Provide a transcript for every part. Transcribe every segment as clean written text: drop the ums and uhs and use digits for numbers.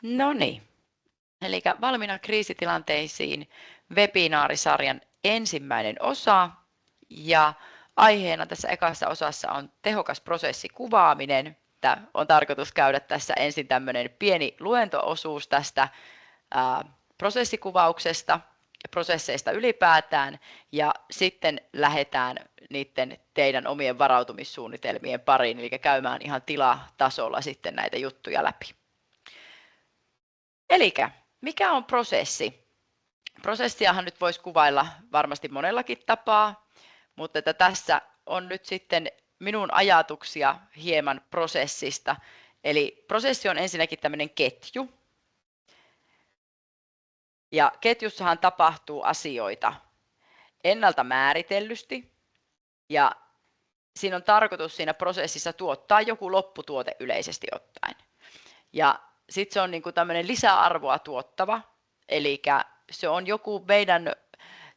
No niin, eli valmiina kriisitilanteisiin webinaarisarjan ensimmäinen osa ja aiheena tässä ekassa osassa on tehokas prosessikuvaaminen. Tämä on tarkoitus käydä tässä ensin tämmöinen pieni luentoosuus tästä prosessikuvauksesta ja prosesseista ylipäätään ja sitten lähdetään niiden teidän omien varautumissuunnitelmien pariin, eli käymään ihan tilatasolla sitten näitä juttuja läpi. Eli mikä on prosessi? Prosessiahan nyt voisi kuvailla varmasti monellakin tapaa, mutta että tässä on nyt sitten minun ajatuksia hieman prosessista. Eli prosessi on ensinnäkin tämmöinen ketju. Ja ketjussahan tapahtuu asioita ennalta määritellysti. Ja siinä on tarkoitus siinä prosessissa tuottaa joku lopputuote yleisesti ottaen. Ja sitten se on niin kuin tämmöinen lisäarvoa tuottava, eli se on joku meidän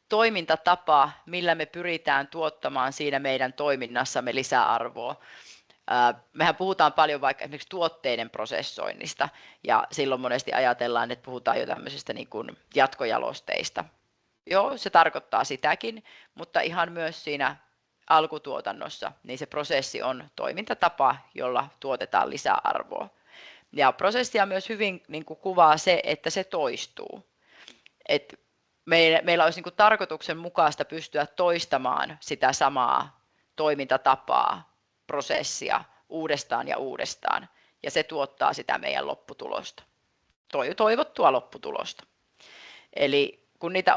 toimintatapa, millä me pyritään tuottamaan siinä meidän toiminnassamme lisäarvoa. Mehän puhutaan paljon vaikka esimerkiksi tuotteiden prosessoinnista, ja silloin monesti ajatellaan, että puhutaan jo tämmöisistä niin kuin jatkojalosteista. Joo, se tarkoittaa sitäkin, mutta ihan myös siinä alkutuotannossa, niin se prosessi on toimintatapa, jolla tuotetaan lisäarvoa. Ja prosessia myös hyvin niin kuin kuvaa se, että se toistuu. Et meillä olisi niin kuin tarkoituksenmukaista pystyä toistamaan sitä samaa toimintatapaa, prosessia uudestaan ja uudestaan, ja se tuottaa sitä meidän lopputulosta, toivottua lopputulosta. Eli kun niitä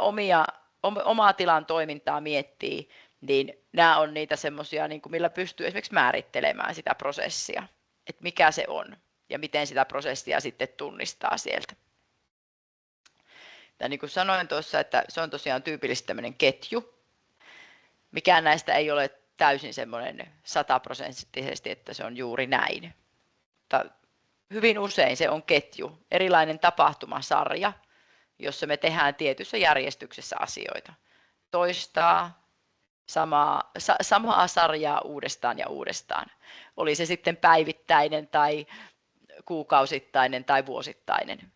omaa tilan toimintaa miettii, niin nämä on niitä semmoisia, niin kuin millä pystyy esimerkiksi määrittelemään sitä prosessia, että mikä se on ja miten sitä prosessia sitten tunnistaa sieltä. Ja niin kuin sanoin tuossa, että se on tosiaan tyypillisesti tämmöinen ketju. Mikään näistä ei ole täysin semmoinen 100%, että se on juuri näin. Mutta hyvin usein se on ketju, erilainen tapahtumasarja, jossa me tehdään tietyssä järjestyksessä asioita. Toistaa samaa sarjaa uudestaan ja uudestaan. Oli se sitten päivittäinen tai kuukausittainen tai vuosittainen.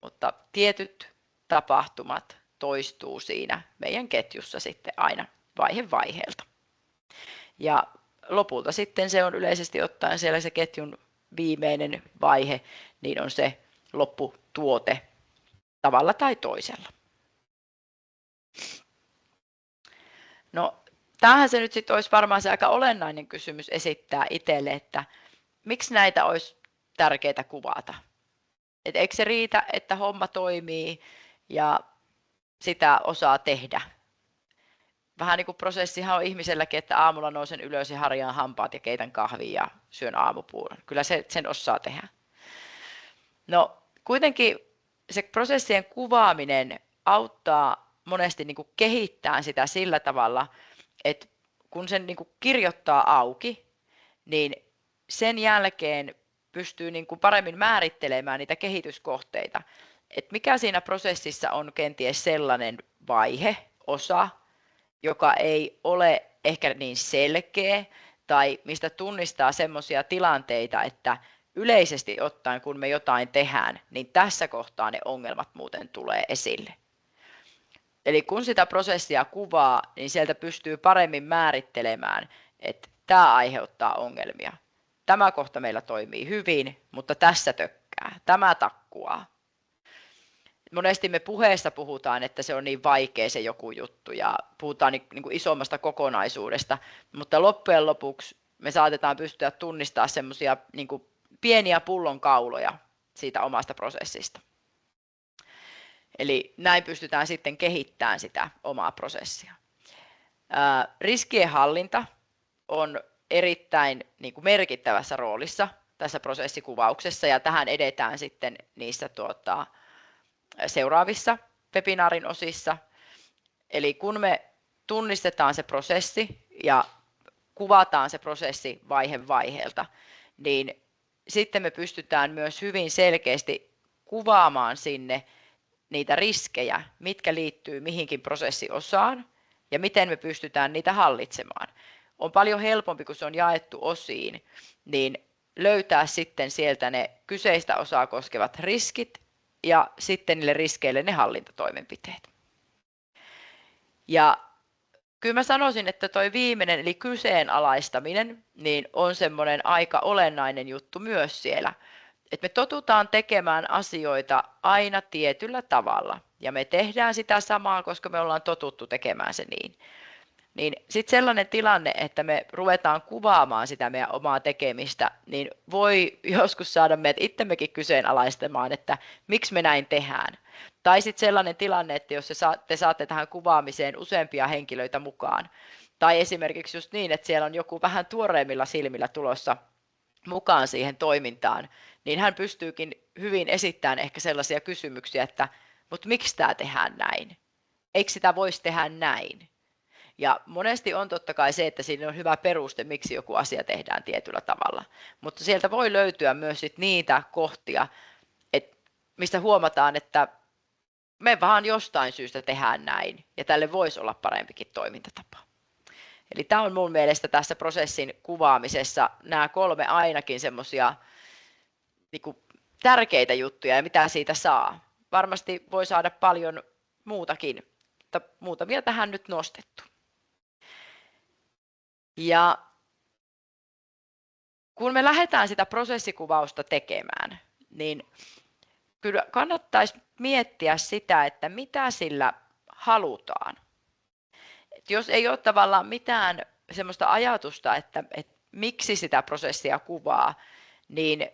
Mutta tietyt tapahtumat toistuu siinä meidän ketjussa sitten aina vaihe vaiheelta. Ja lopulta sitten se on yleisesti ottaen siellä se ketjun viimeinen vaihe, niin on se lopputuote tavalla tai toisella. No, tämähän se nyt sitten olisi varmaan se aika olennainen kysymys esittää itselle, että miksi näitä olisi tärkeää kuvata? Et eikö se riitä, että homma toimii ja sitä osaa tehdä? Vähän niin kuin prosessihan on ihmiselläkin, että aamulla nousen ylös ja harjaan hampaat ja keitän kahvia ja syön aamupuuron. Kyllä sen osaa tehdä. No kuitenkin se prosessien kuvaaminen auttaa monesti niin kuin kehittämään sitä sillä tavalla, että kun sen niin kuin kirjoittaa auki, niin sen jälkeen pystyy niin kuin paremmin määrittelemään niitä kehityskohteita. Että mikä siinä prosessissa on kenties sellainen vaihe, osa, joka ei ole ehkä niin selkeä tai mistä tunnistaa semmoisia tilanteita, että yleisesti ottaen kun me jotain tehdään, niin tässä kohtaa ne ongelmat muuten tulee esille. Eli kun sitä prosessia kuvaa, niin sieltä pystyy paremmin määrittelemään, että tämä aiheuttaa ongelmia. Tämä kohta meillä toimii hyvin, mutta tässä tökkää. Tämä takkuaa. Monesti me puheessa puhutaan, että se on niin vaikea se joku juttu ja puhutaan niin kuin isommasta kokonaisuudesta, mutta loppujen lopuksi me saatetaan pystyä tunnistamaan semmoisia niin kuin pieniä pullonkauloja siitä omasta prosessista. Eli näin pystytään sitten kehittämään sitä omaa prosessia. Riskien hallinta on erittäin niin kuin merkittävässä roolissa tässä prosessikuvauksessa ja tähän edetään sitten niissä seuraavissa webinaarin osissa. Eli kun me tunnistetaan se prosessi ja kuvataan se prosessi vaihe vaiheelta, niin sitten me pystytään myös hyvin selkeästi kuvaamaan sinne niitä riskejä, mitkä liittyy mihinkin prosessiosaan ja miten me pystytään niitä hallitsemaan. On paljon helpompi, kun se on jaettu osiin, niin löytää sitten sieltä ne kyseistä osaa koskevat riskit ja sitten niille riskeille ne hallintatoimenpiteet. Ja kyllä mä sanoisin, että toi viimeinen eli kyseenalaistaminen niin on semmoinen aika olennainen juttu myös siellä. Että me totutaan tekemään asioita aina tietyllä tavalla ja me tehdään sitä samaa, koska me ollaan totuttu tekemään se niin. Niin sitten sellainen tilanne, että me ruvetaan kuvaamaan sitä meidän omaa tekemistä, niin voi joskus saada meidät itsemmekin kyseenalaistamaan, että miksi me näin tehdään. Tai sitten sellainen tilanne, että jos te saatte tähän kuvaamiseen useampia henkilöitä mukaan, tai esimerkiksi just niin, että siellä on joku vähän tuoreemmilla silmillä tulossa mukaan siihen toimintaan, niin hän pystyykin hyvin esittämään ehkä sellaisia kysymyksiä, että mutta miksi tämä tehdään näin? Eikö sitä voisi tehdä näin? Ja monesti on totta kai se, että siinä on hyvä peruste, miksi joku asia tehdään tietyllä tavalla. Mutta sieltä voi löytyä myös sit niitä kohtia, mistä huomataan, että me vaan jostain syystä tehdään näin, ja tälle voisi olla parempikin toimintatapa. Eli tämä on mun mielestä tässä prosessin kuvaamisessa nämä 3 ainakin semmoisia niin tärkeitä juttuja, ja mitä siitä saa. Varmasti voi saada paljon muutakin, mutta muutamia tähän nyt nostettu. Ja kun me lähdetään sitä prosessikuvausta tekemään, niin kyllä kannattaisi miettiä sitä, että mitä sillä halutaan. Et jos ei ole tavallaan mitään semmoista ajatusta, että miksi sitä prosessia kuvaa, niin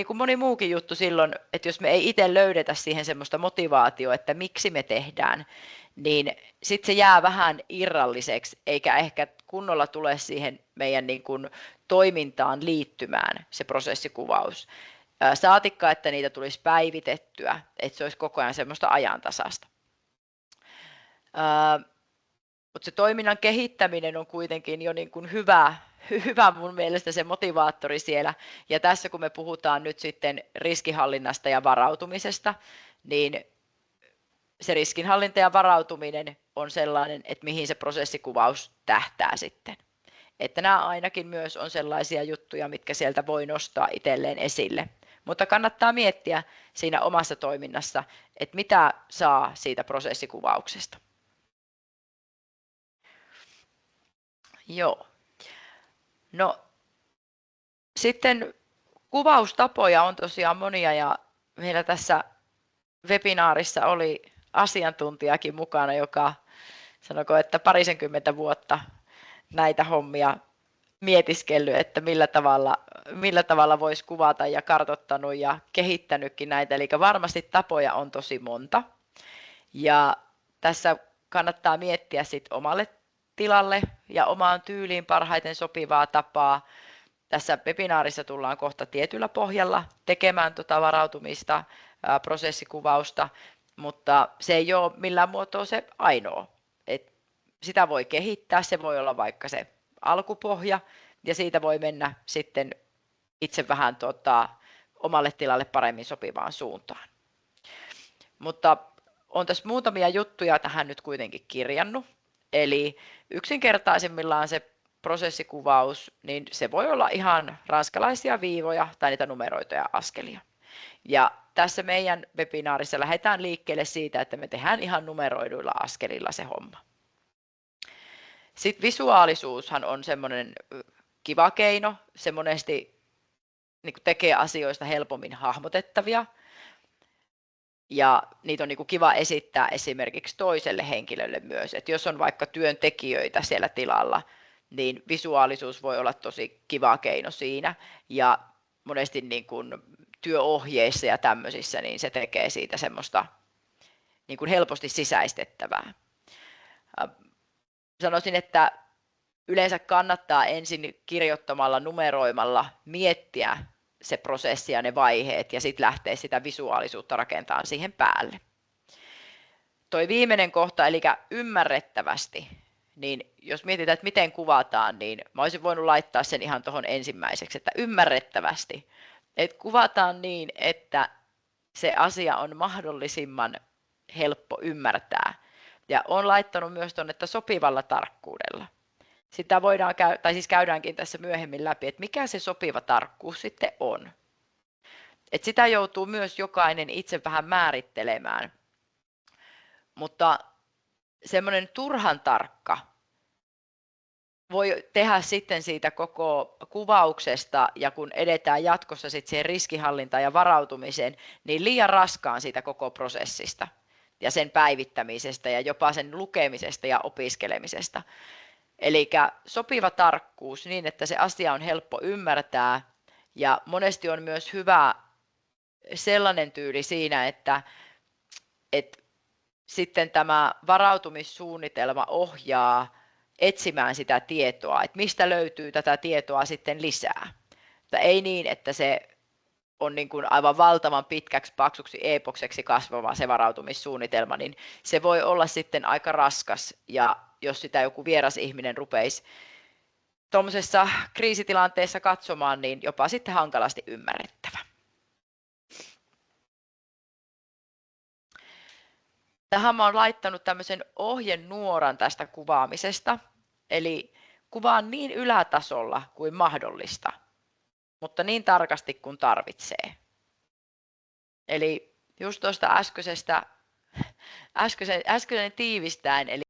kuin moni muukin juttu silloin, että jos me ei itse löydetä siihen semmoista motivaatiota, että miksi me tehdään, niin sitten se jää vähän irralliseksi, eikä ehkä kunnolla tule siihen meidän niin kuin toimintaan liittymään se prosessikuvaus. Saatikka, että niitä tulisi päivitettyä, että se olisi koko ajan semmoista ajantasasta. Mutta se toiminnan kehittäminen on kuitenkin jo niin kuin hyvä mun mielestä se motivaattori siellä. Ja tässä kun me puhutaan nyt sitten riskihallinnasta ja varautumisesta, niin se riskinhallinta ja varautuminen on sellainen, että mihin se prosessikuvaus tähtää sitten. Että nämä ainakin myös on sellaisia juttuja, mitkä sieltä voi nostaa itselleen esille. Mutta kannattaa miettiä siinä omassa toiminnassa, että mitä saa siitä prosessikuvauksesta. Joo. No, sitten kuvaustapoja on tosiaan monia ja meillä tässä webinaarissa oli asiantuntijakin mukana, joka sanoko, että 20 vuotta näitä hommia mietiskellyt, että millä tavalla voisi kuvata ja kartoittanut ja kehittänytkin näitä. Eli varmasti tapoja on tosi monta. Ja tässä kannattaa miettiä sit omalle tilalle ja omaan tyyliin parhaiten sopivaa tapaa. Tässä webinaarissa tullaan kohta tietyllä pohjalla tekemään varautumista, prosessikuvausta, mutta se ei ole millään muotoa se ainoa. Sitä voi kehittää, se voi olla vaikka se alkupohja ja siitä voi mennä sitten itse vähän omalle tilalle paremmin sopivaan suuntaan. Mutta on tässä muutamia juttuja tähän nyt kuitenkin kirjannut. Eli yksinkertaisimmillaan se prosessikuvaus, niin se voi olla ihan ranskalaisia viivoja tai niitä numeroituja askelia. Ja tässä meidän webinaarissa lähdetään liikkeelle siitä, että me tehdään ihan numeroiduilla askelilla se homma. Sitten visuaalisuushan on semmoinen kiva keino, se monesti niin kuin tekee asioista helpommin hahmotettavia ja niitä on niin kuin kiva esittää esimerkiksi toiselle henkilölle myös, että jos on vaikka työntekijöitä siellä tilalla, niin visuaalisuus voi olla tosi kiva keino siinä ja monesti niin kuin työohjeissa ja tämmöisissä, niin se tekee siitä semmoista niin kuin helposti sisäistettävää. Sanoisin, että yleensä kannattaa ensin kirjoittamalla, numeroimalla miettiä se prosessi ja ne vaiheet ja sitten lähteä sitä visuaalisuutta rakentamaan siihen päälle. Toi viimeinen kohta, eli ymmärrettävästi, niin jos mietitään, että miten kuvataan, niin mä olisin voinut laittaa sen ihan tuohon ensimmäiseksi, että ymmärrettävästi. Että kuvataan niin, että se asia on mahdollisimman helppo ymmärtää. Ja olen laittanut myös tuonne, että sopivalla tarkkuudella. sitä voidaan tai siis käydäänkin tässä myöhemmin läpi, että mikä se sopiva tarkkuus sitten on. Et sitä joutuu myös jokainen itse vähän määrittelemään. Mutta semmoinen turhan tarkka voi tehdä sitten siitä koko kuvauksesta, ja kun edetään jatkossa sitten siihen riskihallintaan ja varautumiseen, niin liian raskaan siitä koko prosessista ja sen päivittämisestä ja jopa sen lukemisesta ja opiskelemisesta. Eli sopiva tarkkuus niin, että se asia on helppo ymmärtää, ja monesti on myös hyvä sellainen tyyli siinä, että sitten tämä varautumissuunnitelma ohjaa etsimään sitä tietoa, että mistä löytyy tätä tietoa sitten lisää. Mutta ei niin, että se on niin kuin aivan valtavan pitkäksi, paksuksi eepokseksi kasvava se varautumissuunnitelma, niin se voi olla sitten aika raskas, ja jos sitä joku vieras ihminen rupeisi tuommoisessa kriisitilanteessa katsomaan, niin jopa sitten hankalasti ymmärrettävä. Tähän mä oon laittanut tämmöisen ohjenuoran tästä kuvaamisesta, eli kuvaan niin ylätasolla kuin mahdollista, mutta niin tarkasti kuin tarvitsee. Eli just tuosta äskeisen tiivistäen, eli